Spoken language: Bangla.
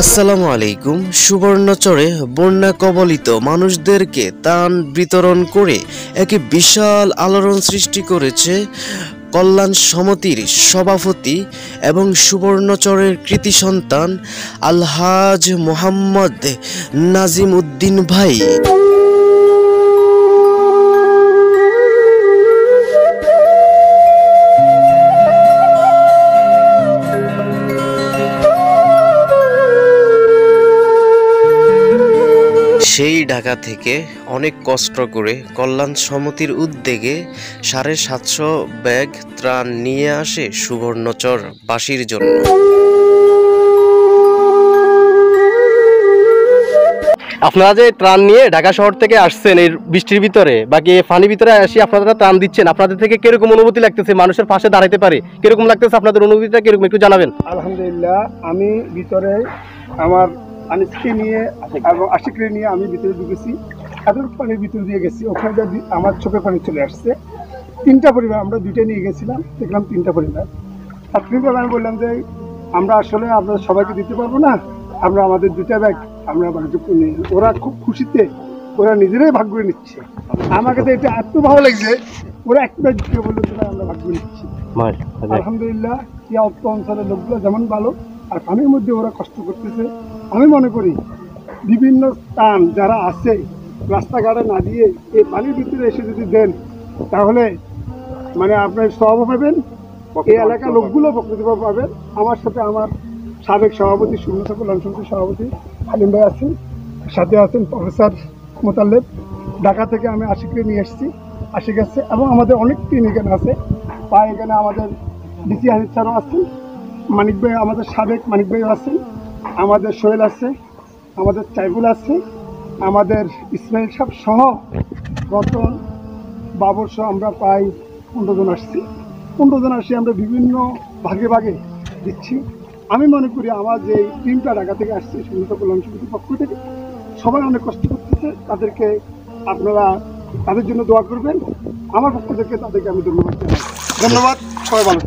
আসসালামু আলাইকুম। সুবর্ণচরে বন্যা কবলিত মানুষদেরকে ত্রাণ বিতরণ করে একে বিশাল আলোড়ন সৃষ্টি করেছে কল্যাণ সমিতির সভাপতি এবং সুবর্ণচরের কৃতি সন্তান আলহাজ মোহাম্মদ নাজিম উদ্দিন ভাই। সেই ঢাকা থেকে অনেক কষ্ট করে কল্যাণ সমিতির উদ্যোগে 750 ব্যাগ ত্রাণ নিয়ে আসে সুবর্ণচর বাসীর জন্য। আপনারা যে ত্রাণ নিয়ে ঢাকা শহর থেকে আসছেন এই বৃষ্টির ভিতরে বাকি ফানির ভিতরে আসি আপনারা ত্রাণ দিচ্ছেন, আপনাদের থেকে কিরকম অনুভূতি লাগতেছে? মানুষের পাশে দাঁড়াতে পারে কিরকম লাগতেছে? আপনাদের অনুভূতিটা কিরকম একটু জানাবেন। আলহামদুলিল্লাহ, আমি ভিতরে আমার আনিসকে নিয়ে এবং আশিককে নিয়ে আমি ভিতরে ঢুকেছি। এত পানির ভিতর দিয়ে গেছি, ওখানে আমার চোখে পানি চলে আসছে। 3টা পরিবার, আমরা 2টা নিয়ে গেছিলাম, দেখলাম 3টা পরিবার। আর 3টা আমি বললাম যে আমরা আসলে আপনাদের সবাইকে দিতে পারবো না, আমরা আমাদের 2টা ব্যাগ আমরা বাণিজ্য নিয়ে। ওরা খুব খুশিতে ওরা নিজেরাই ভাগ করে নিচ্ছে। আমাকে তো এটা এত ভালো লাগছে, ওরা এক ব্যাগ দিয়ে বললো আমরা ভাগ করে নিচ্ছি। আলহামদুলিল্লাহ, এই অল্প অঞ্চলের লোকগুলো যেমন ভালো, আর পানির মধ্যে ওরা কষ্ট করতেছে। আমি মনে করি বিভিন্ন স্থান যারা আছে রাস্তাঘাটে না দিয়ে এই পানির ভিতরে এসে যদি দেন তাহলে মানে আপনার সব পাবেন, এই এলাকার লোকগুলো বক্তব্য পাবেন। আমার সাথে আমার সাবেক সভাপতি সুবর্ণচর কল্যাণ সমিতির সভাপতি হালিম ভাই আছেন, সাথে আছেন প্রফেসর মোতাল্লেব। ঢাকা থেকে আমি আশিককে নিয়ে এসেছি, আশিক আছে এবং আমাদের অনেক টিম এখানে আছে। বা এখানে আমাদের ডিসি হানিফ স্যারও আছেন, মানিক ভাই আমাদের সাবেক মানিক ভাইও আছেন, আমাদের সোহেল আছে, আমাদের চাইবুল আছে, আমাদের ইসমাইল সাহেব সহ গত বাবর সহ আমরা প্রায় 15 জন আসছি। 15 জন আসি আমরা বিভিন্ন ভাগে ভাগে দিচ্ছি। আমি মনে করি আমার যে টিমটা ঢাকা থেকে আসছে সুবর্ণচর কল্যাণ সমিতির পক্ষ থেকে সবাই অনেক কষ্ট করতেছে। তাদেরকে আপনারা তাদের জন্য দোয়া করবেন। আমার পক্ষ থেকে তাদেরকে আমি ধন্যবাদ জানাই। ধন্যবাদ, সবাই ভালো।